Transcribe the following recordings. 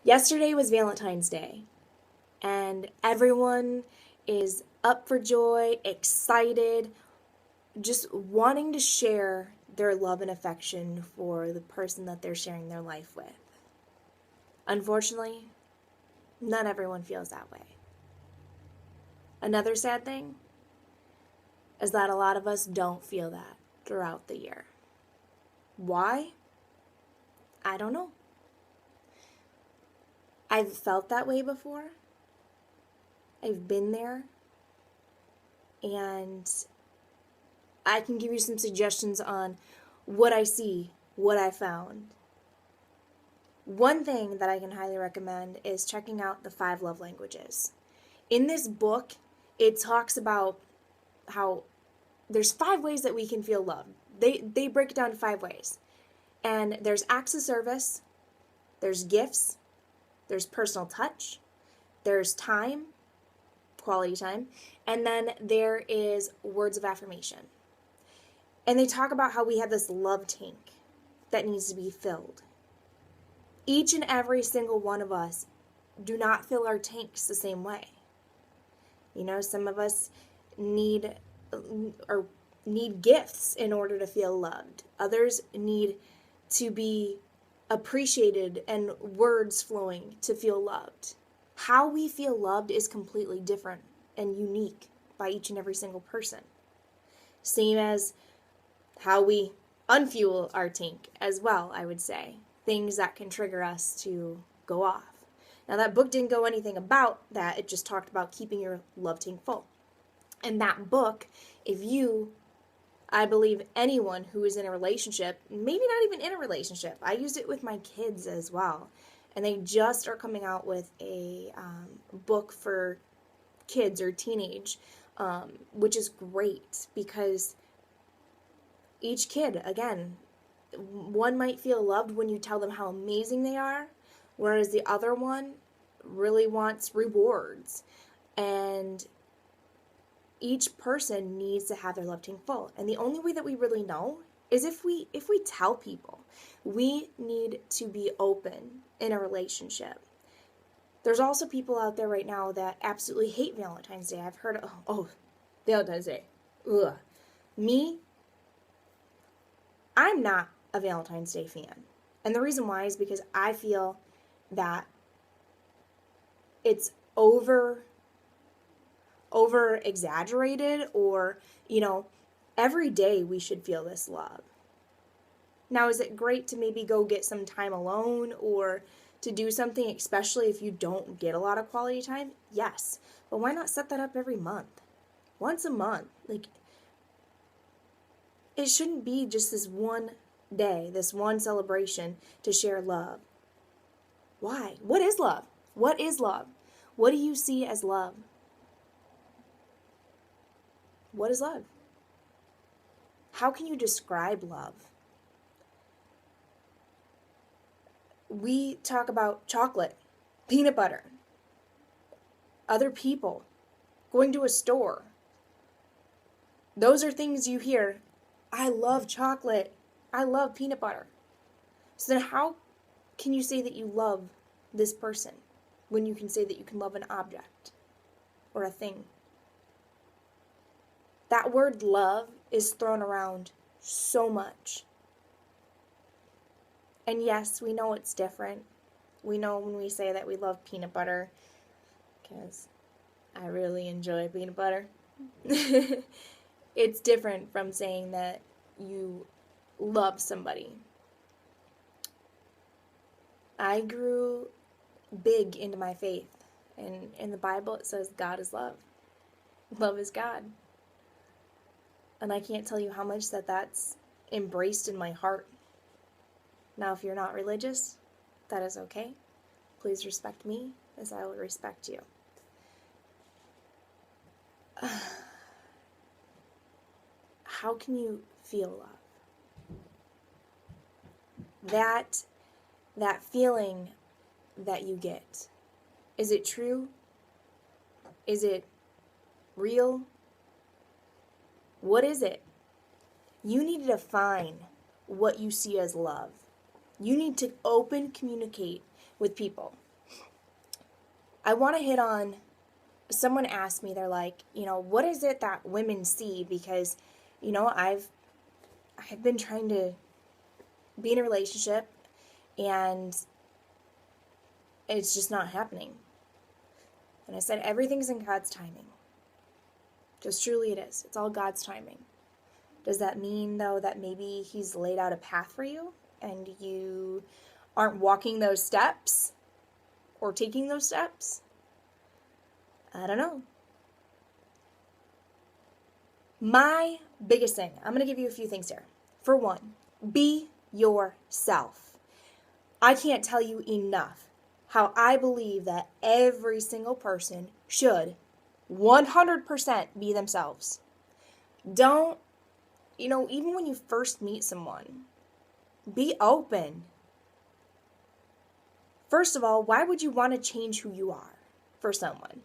Yesterday was Valentine's Day, and everyone is up for joy, excited, just wanting to share their love and affection for the person that they're sharing their life with. Unfortunately, not everyone feels that way. Another sad thing is that a lot of us don't feel that throughout the year. Why? I don't know. I've felt that way before. I've been there. And I can give you some suggestions on what I see, what I found. One thing that I can highly recommend is checking out the 5 love languages. In this book, it talks about how there's 5 ways that we can feel loved. They break it down to 5 ways. And there's acts of service, there's gifts, there's personal touch, there's time, quality time, and then there is words of affirmation. And they talk about how we have this love tank that needs to be filled. Each and every single one of us do not fill our tanks the same way. You know, some of us need gifts in order to feel loved. Others need to be appreciated and words flowing to feel loved. How we feel loved is completely different and unique by each and every single person. Same as how we unfuel our tank as well, I would say. Things that can trigger us to go off. Now, that book didn't go anything about that. It just talked about keeping your love tank full. And that book, I believe anyone who is in a relationship, maybe not even in a relationship, I used it with my kids as well. And they just are coming out with a book for kids or teenage, which is great because each kid, again, one might feel loved when you tell them how amazing they are, whereas the other one really wants rewards. And each person needs to have their love tank full. And the only way that we really know is if we tell people. We need to be open in a relationship. There's also people out there right now that absolutely hate Valentine's Day. I've heard, Valentine's Day. Ugh. Me, I'm not a Valentine's Day fan. And the reason why is because I feel that it's over exaggerated, or, every day we should feel this love. Now, is it great to maybe go get some time alone or to do something, especially if you don't get a lot of quality time? Yes. But why not set that up every month? Once a month. It shouldn't be just this one day, this one celebration to share love. Why? What is love? What is love? What do you see as love? What is love? How can you describe love? We talk about chocolate, peanut butter, other people, going to a store. Those are things you hear. I love chocolate. I love peanut butter. So then how can you say that you love this person when you can say that you can love an object or a thing? That word love is thrown around so much. And yes, we know it's different. We know when we say that we love peanut butter, because I really enjoy peanut butter. It's different from saying that you love somebody. I grew big into my faith. And in the Bible it says God is love. Love is God. And I can't tell you how much that's embraced in my heart. Now, if you're not religious, that is okay. Please respect me as I will respect you. How can you feel love? That feeling that you get, is it true? Is it real? What is it? You need to define what you see as love. You need to communicate with people. I want to hit on, someone asked me, they're like, what is it that women see? Because, I've been trying to be in a relationship and it's just not happening. And I said, everything's in God's timing. Just truly it is. It's all God's timing. Does that mean, though, that maybe He's laid out a path for you and you aren't walking those steps or taking those steps? I don't know. My biggest thing, I'm going to give you a few things here. For one, be yourself. I can't tell you enough how I believe that every single person should 100% be themselves. Don't, even when you first meet someone, be open. First of all, why would you want to change who you are for someone?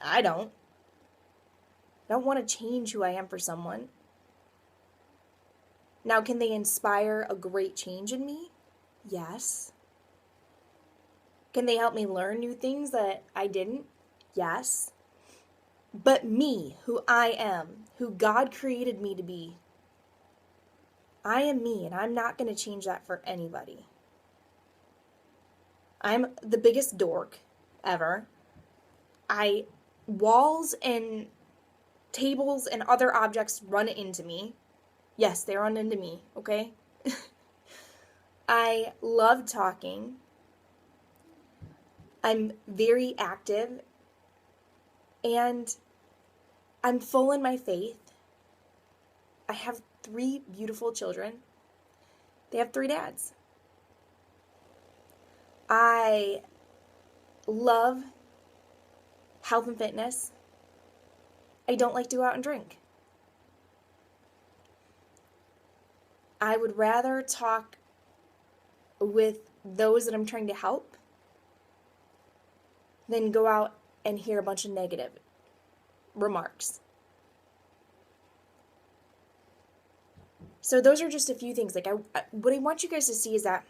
I don't. I don't want to change who I am for someone. Now, can they inspire a great change in me? Yes. Can they help me learn new things that I didn't? Yes. But me, who I am, who God created me to be, I am me, and I'm not going to change that for anybody. I'm the biggest dork ever. Walls and tables and other objects run into me. Yes, they run into me, okay? I love talking. I'm very active. And I'm full in my faith. I have 3 beautiful children. They have 3 dads. I love health and fitness. I don't like to go out and drink. I would rather talk with those that I'm trying to help than go out and hear a bunch of negative remarks. So those are just a few things. What I want you guys to see is that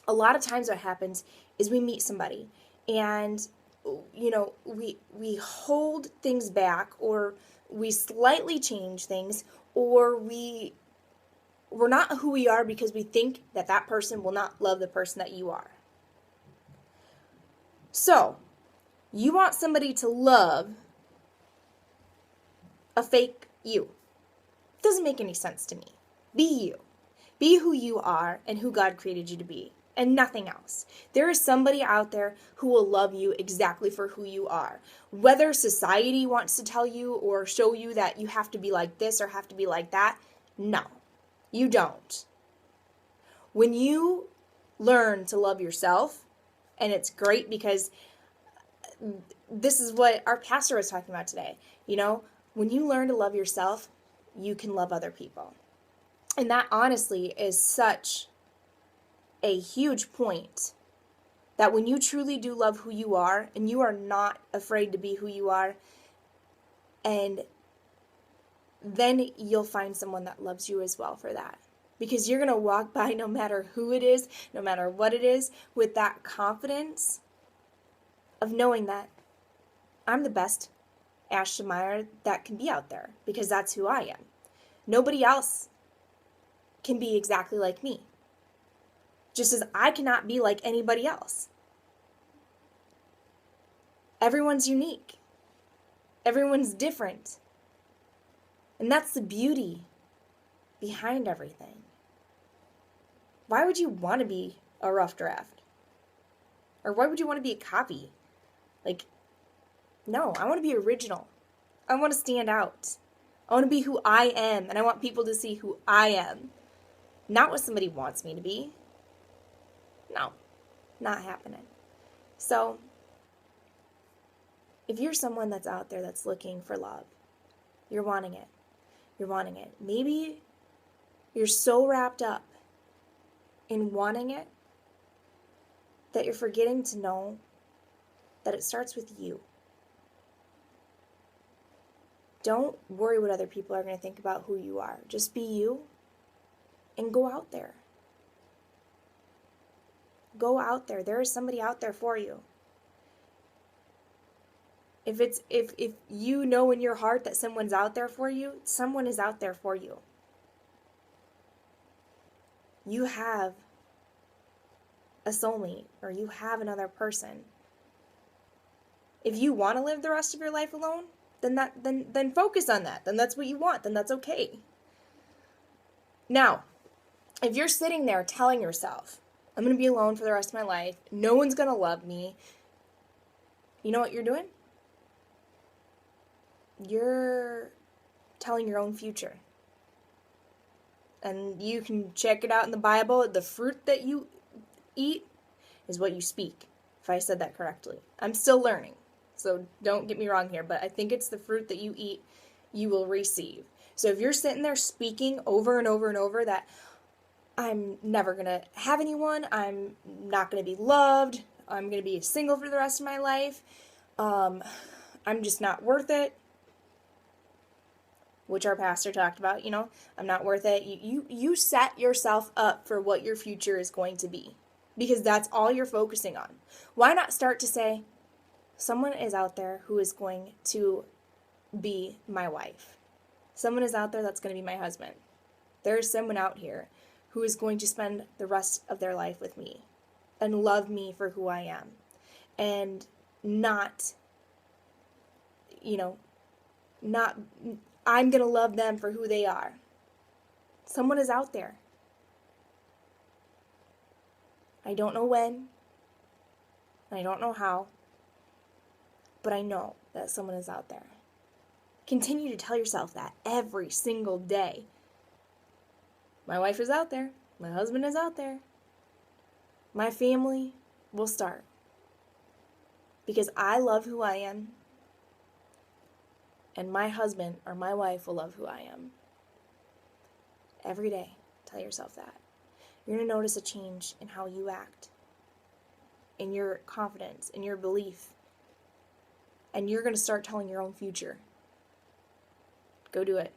a lot of times what happens is we meet somebody and we hold things back, or we slightly change things, or we're not who we are because we think that person will not love the person that you are. So, you want somebody to love a fake you. Doesn't make any sense to me. Be you. Be who you are and who God created you to be, and nothing else. There is somebody out there who will love you exactly for who you are. Whether society wants to tell you or show you that you have to be like this or have to be like that, no, you don't. When you learn to love yourself, and it's great because this is what our pastor was talking about today. When you learn to love yourself, you can love other people. And that honestly is such a huge point, that when you truly do love who you are and you are not afraid to be who you are, and then you'll find someone that loves you as well for that. Because you're going to walk by, no matter who it is, no matter what it is, with that confidence of knowing that I'm the best Ashton Meyer that can be out there, because that's who I am. Nobody else can be exactly like me, just as I cannot be like anybody else. Everyone's unique. Everyone's different. And that's the beauty behind everything. Why would you want to be a rough draft? Or why would you want to be a copy? No, I want to be original. I want to stand out. I want to be who I am, and I want people to see who I am. Not what somebody wants me to be. No, not happening. So, if you're someone that's out there that's looking for love, you're wanting it. You're wanting it. Maybe you're so wrapped up in wanting it that you're forgetting to know that it starts with you. Don't worry what other people are going to think about who you are. Just be you and go out there. Go out there. There is somebody out there for you. If you know in your heart that someone's out there for you, someone is out there for you. You have a soulmate, or you have another person. If you want to live the rest of your life alone, then focus on that. Then that's what you want. Then that's okay. Now, if you're sitting there telling yourself, I'm going to be alone for the rest of my life, no one's going to love me, you know what you're doing? You're telling your own future. And you can check it out in the Bible. The fruit that you eat is what you speak, if I said that correctly. I'm still learning, so don't get me wrong here, but I think it's the fruit that you eat, you will receive. So if you're sitting there speaking over and over and over that I'm never going to have anyone, I'm not going to be loved, I'm going to be single for the rest of my life, I'm just not worth it, which our pastor talked about, I'm not worth it. You set yourself up for what your future is going to be, because that's all you're focusing on. Why not start to say, someone is out there who is going to be my wife. Someone is out there that's going to be my husband. There is someone out here who is going to spend the rest of their life with me and love me for who I am, and not I'm going to love them for who they are. Someone is out there. I don't know when, I don't know how, but I know that someone is out there. Continue to tell yourself that every single day. My wife is out there. My husband is out there. My family will start. Because I love who I am. And my husband or my wife will love who I am. Every day, tell yourself that. You're going to notice a change in how you act, in your confidence, in your belief. And you're going to start telling your own future. Go do it.